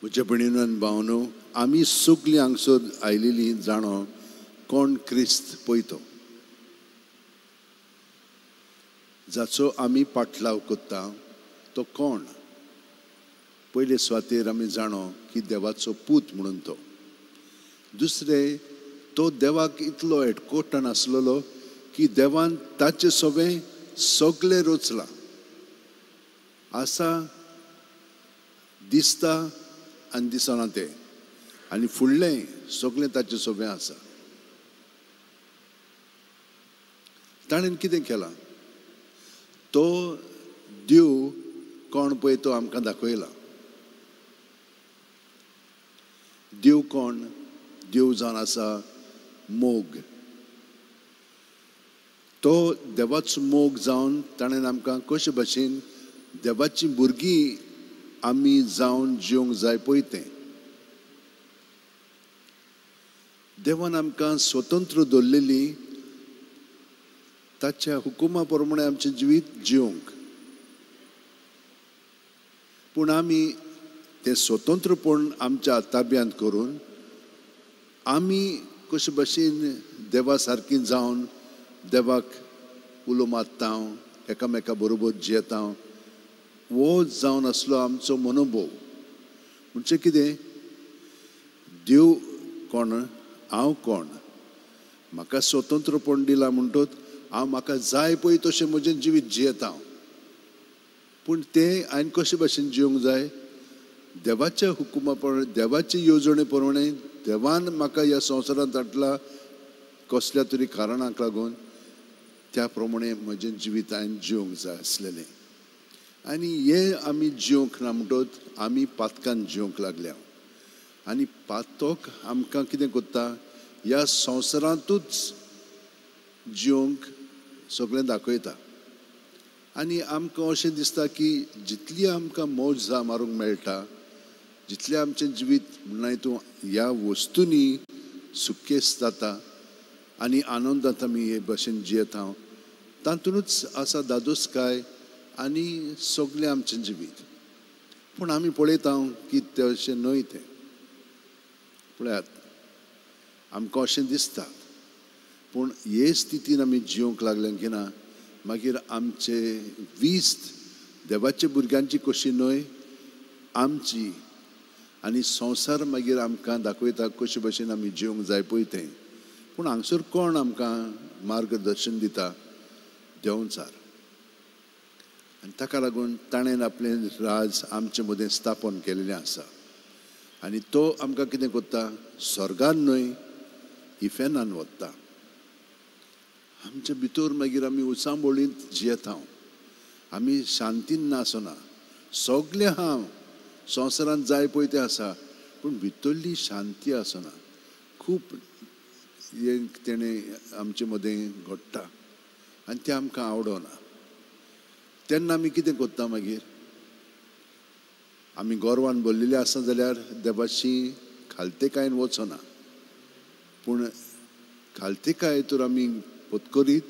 म्हज्या भयणीनो आनी भावनो, आमी सगलीं हांगसर आयिल्लीं जाणो कोण क्रिस्त पळयतो, जाचो आमी पाटलाव कोत्ता तो कोण. पयले सुवातेर आमी जाणो की देवाचो पूत म्हणून तो. दुसरें, तो देवाक इतलो हेडकोटन आसलेलो की देवान ताचें सगळें रचलां आसा, दिसता आनी दिसना तें, आनी फुडलें सगळें ताचें सोबें आसा. ताणें कितें केलां? तो देव कोण पळय तो आमकां दाखयला. देव कोण? देव जावन आसा मोग. तो देवाचो मोग जावन ताणें आमकां कशे भाशेन देवाचीं भुरगीं आमी जावन जिवंक जाय पळय तें. देवान आमकां स्वतंत्र दवरलेली ताच्या हुकुमा प्रमाणे आमचें जिवीत जिवंक. पूण आमी तें स्वतंत्रपण आमच्या ताब्यांत करून आमी कशे भाशेन देवा सारकीं जावन देवाक उलो मारता, एकामेका बरोबर जियेता, वो जावन आसलो आमचो मनोभव. म्हणजे कितें? देव कोण, हांव कोण, म्हाका स्वतंत्रपण दिलां म्हणटच हांव म्हाका जाय पळय तशें म्हजें जिवीत जियेता. पूण तें हांवें कशे भाशेन जिवंक जाय? देवाच्या हुकुमा प्रमाणे, देवाचे येवजणे प्रमाणे. देवान म्हाका ह्या संवसारांत हाडला कसल्या तरी कारणाक लागून, त्या प्रमाणे म्हजें जिवीत हांवें जिवंक जाय आसलेलें. आनी हें आमी जिवंक ना म्हणटच आमी पातकान जिवंक लागल्या. आनी पातक आमकां कितें कोत्ता? ह्या संवसारांतूच जिवंक सगळें दाखयता. आनी आमकां अशें दिसता की जितली आमकां मौज मारूंक मेळटा, जितलें आमचें जिवीत म्हणना हितून ह्या वस्तूंनी सुखेस्त जाता आनी आनंदांत आमी हे भाशेन जियेता, तातूंतच आसा दादोसकाय आनी सगळें आमचें जिवीत. पूण आमी पळयता की तशें न्हय तें. पळयात, आमकां अशें दिसता, पूण हे स्थितीन आमी जिवंक लागल्या की ना, मागीर आमचे विस्त देवाच्या भुरग्यांची कशी न्हय, आमची. आनी संवसार मागीर आमकां दाखयता कशे भाशेन आमी जिवंक जाय पळय तें. पूण हांगसर कोण आमकां मार्गदर्शन दिता? देंवचार. आनी ताका लागून ताणें आपलें राज आमचे मदें स्थापन केलेलें आसा. आनी तो आमकां कितें कोत्ता? स्वर्गान न्हय, इफेनान व्हरता. आमच्या भितर मागीर आमी उचांबळींत जियेता, आमी शांतीन आसना. सगळें हांव संवसारांत जाय पळय तें आसा, पूण भितरली शांती आसना. खूब तेणें आमचे मदें घडटा आनी तें आमकां आवडना. तेन्ना आमी कितें कोत्ता? मागीर आमी गोरवान भरलेले आसा जाल्यार देवाची खालतेकायेन वचना. पूण खालतेकाय तर आमी पत्करीत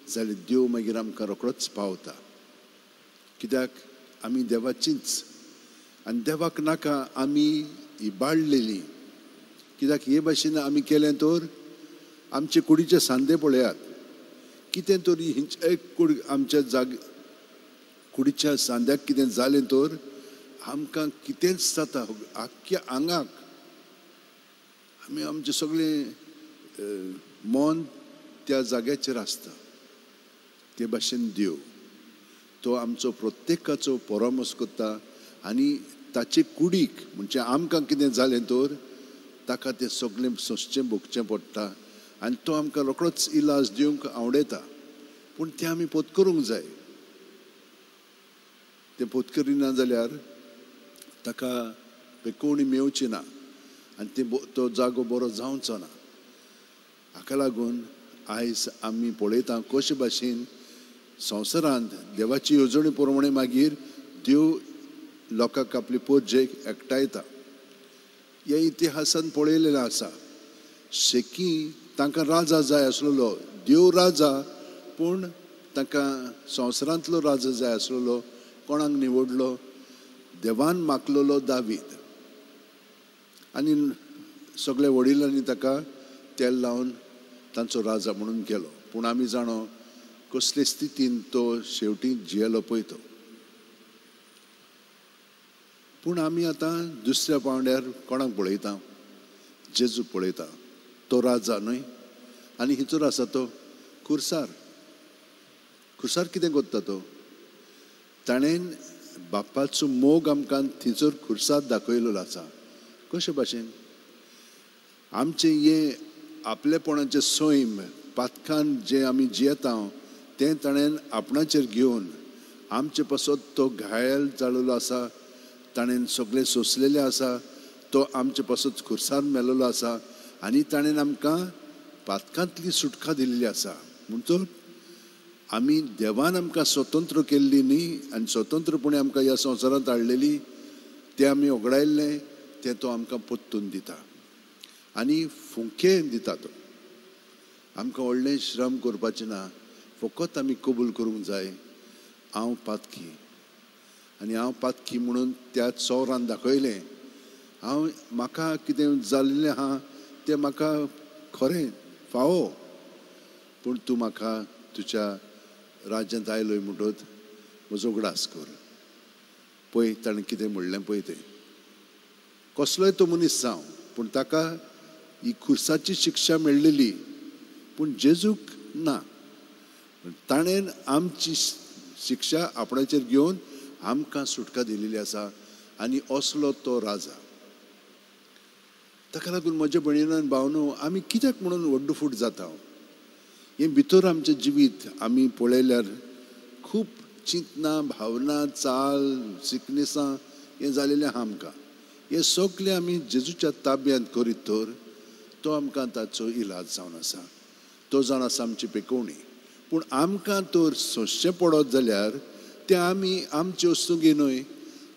जाल्यार देव मागीर आमकां रोखडोच पावता. कित्याक आमी देवाचींच. आनी देवाक नाका आमी इबाडलेली. कित्याक हे भाशेन आमी केलें तर आमचे कुडीचे सांदे पळयात. कितें तरी एक आमच्या कुडीच्या सांद्याक कितें जालें तर आमकां कितेंच जाता, आख्ख्या आंगाक. आमी आमचें सगळें मन त्या जाग्याचेर आसता. ते भाशेन देव तो आमचो प्रत्येकाचो परामर्श करता. आनी ताचे कुडीक म्हणजे आमकां कितें जालें तर ताका तें सगळें सोंसचें भोगचें पडटा. आनी तो आमकां रोखडोच इलाज दिवंक आवडटा. पूण तें आमी पत्करूंक जाय. तें पत्करिना जाल्यार ताका बेकोवणी मेवची ना आनी तो जागो बरो जावचो ना. हाका लागून आयज आमी पळयता कशे भाशेन संवसारांत देवाची येवजणे प्रमाणे मागीर देव लोकांक आपली पोरजेक एकठांयता. ह्या इतिहासान पळयलेलें आसा. शेकी तांकां राजा जाय आसलेलो, देव राजा, पूण तांकां संवसारांतलो राजा जाय आसलेलो. कोणाक निवडलो? देवान मागलेलो दावीद. आनी सगळे वडिलांनी ताका तेल लावन तांचो राजा म्हणून केलो. पूण आमी जाणो कसले स्थितीन तो शेवटी जियेलो पळय तो. पूण आमी आतां दुसऱ्या पावंड्यार कोणाक पळयता? जेजूक पळयता. तो राजा न्हय. आनी हितूर आसा तो खुर्सार. खुर्सार कितें करता तो? ताणें बापाचो मोग आमकां थिंचर खुर्सार दाखयलेलो आसा. कशे भाशेन? आमचे हे आपलेपणाचे सैम पातकान जे आमी जियेता तें ताणें आपणाचेर घेवन आमचे पासत तो घायल जाल्लो आसा, ताणें सगळें सोंसलेलें आसा, तो आमचे पासत खुर्सार मेलोलो आसा आनी ताणें आमकां पातकांतली सुटका दिल्ली आसा. म्हणटूच आमी देवान आमकां स्वतंत्र केल्ली न्ही आनी स्वतंत्रपणी आमकां ह्या संवसारांत हाडलेली, तें आमी वगडायल्लें तें तो आमकां परतून दिता आनी फुंके दिता. तो आमकां व्हडलें श्रम करपाचें ना, फकत आमी कबूल करूंक जाय हांव पातकी. आनी हांव पातकी म्हणून त्या चौरान दाखयलें म्हाका कितें जाल्लें आहा तें म्हाका खरें फावो, पूण तूं म्हाका तुज्या राज्यांत आयलोय म्हणटच म्हजो उगडास कर. पळय ताणें कितें म्हणलें पळय तें. कसलोय तो मनीस जावं, पूण ताका ही खुर्साची शिक्षा मेळ्ळेली, पूण जेजूक ना. ताणें आमची शिक्षा आपणाचेर घेवन आमकां सुटका दिलेली आसा आनी असलो तो राजा. ताका लागून म्हज्या भयणीनो आनी भावनो, आमी कित्याक म्हणून वड्डफूट जाता? हें भितर आमचें जिवीत आमी पळयल्यार खूब चिंतना, भावना, चाल, सिकनेसां हें जालेलें आहा आमकां. हें सगळें आमी जेजूच्या ताब्यांत करीत तर तो आमकां ताचो इलाज जावन आसा. तो जावन आसा आमची पेकोवणी. पूण आमकां तर सोंसचें पडत जाल्यार तें आमी आमचे वस्तू न्हय,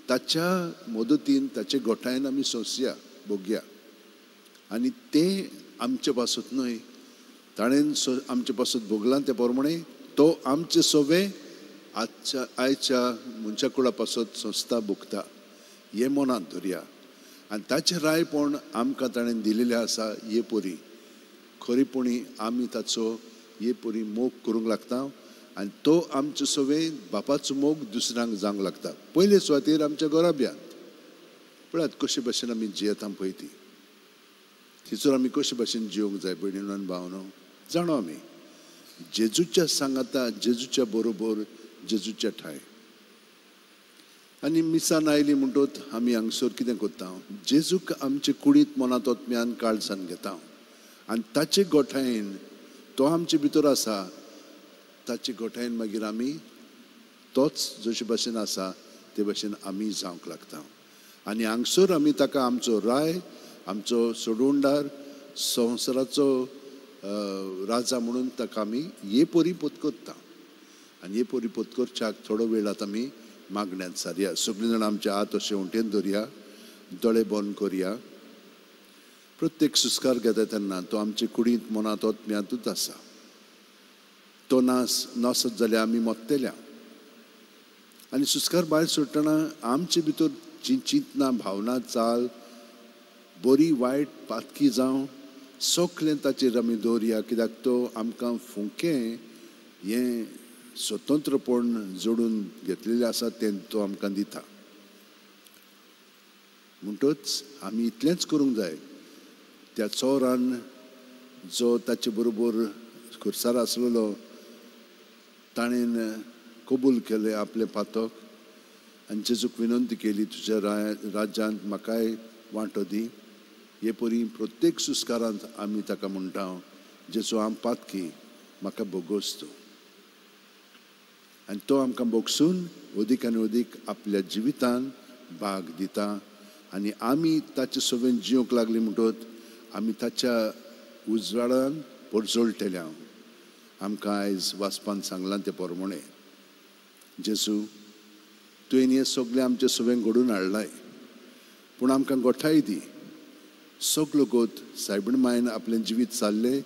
ताच्या मदतीन ताचे गोठायन आमी सोंसया, भोगया. आनी तें आमचे पासत न्हय, ताणें आमचे पासत भोगलां ते प्रमाणे तो आमचे सोबे आयच्या मनशा कुळा पासत सोंसता, भोगता. हें मनांत धरया. आनी ताचें रायपण आमकां ताणें दिलेलें आसा. हे परी खरीपणी आमी ताचो हे परी मोग करूंक लागता आनी तो आमचे सोबे बापाचो मोग दुसऱ्यांक जावंक लागता. पयले सुवातेर आमच्या घराब्यांत पळयात कशे भाशेन आमी जियेता पळय ती. थिचर आमी कशे भाशेन जिवंक जाय भयणीनो आनी भावनो. जाणो आमी जेजूच्या सांगाता, जेजूच्या बरोबर, जेजूच्या ठाय. आनी मिसान आयली म्हणटच आमी हांगसर कितें करता? जेजूक आमचे कुडींत मनांत ओतम्यान काळजान घेता आनी ताचे गोठायन तो आमचे भितर आसा. ताचे गोठायन मागीर आमी तोच जशे भाशेन आसा ते भाशेन आमी जावंक लागता. आनी हांगसर आमी ताका आमचो राय, आमचो सोडवणदार, संवसाराचो राजा म्हणून ताका आमी हे परी पत्करता. आनी हे परी पत्करच्याक थोडो वेळ आतां आमी मागण्यांत सारया. सगळीं जाणां आमचे हात अशे वटेन दवरया, दोळे बंद करया. प्रत्येक सुस्कार घेता तेन्ना तो आमचे कुडींत मनांत ओतम्यांतूच आसा. तो नासत जाल्यार आमी मोत्तेल्या. आनी सुस्कार भायर सोडटना आमचे भितर जी चिंतना, भावना, चाल बरी वायट पातकी जावं सगळें ताचेर आमी दवरया. कित्याक तो आमकां फुंकें हें स्वतंत्रपण जोडून घेतलेलें आसा तें तो आमकां दिता. म्हणटच आमी इतलेंच करूंक जाय. त्या चौरान जो ताचे बरोबर खुर्सार आसलेलो ताणें कबूल केलें आपलें पातक आनी जेजूक विनंती केली, तुज्या राज्यांत म्हाकाय वांटो दी. हे परी प्रत्येक सुस्कारांत आमी ताका म्हणटा, जेजू हांव पातकी, म्हाका भोगोस तूं. आनी तो आमकां भोगसून अदीक आनी अदीक आपल्या जिवितान भाग दिता. आनी आमी ताचे सोबेन जिवंक लागली म्हणटच आमी ताच्या उजवाडान पडजोळटल्या. आमकां आयज वाचपान सांगलां ते प्रमाणे जेजू तुवें हें सगळें आमचे सोबेन घडोवन हाडलाय, पूण आमकां गोठाय दी. सगळो गोत सायबीण मायन आपलें जिवीत सारलें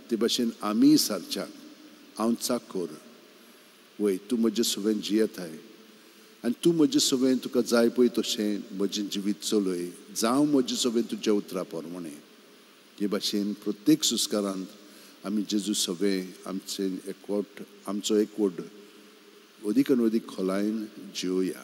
ते भाशेन आमी सारच्याक हांव चाक कर. वय तूं म्हजे सोबेन जियेताय आनी तूं म्हजे सवें तुका जाय पळय तशें म्हजें जिवीत चलय, जावं म्हजे सवें तुज्या उतरा पोरमाणें. हे भाशेन प्रत्येक सुस्कारांत आमी जेजू सवें आमचो एकवट अदीक आनी अदीक खोलायेन जिवया.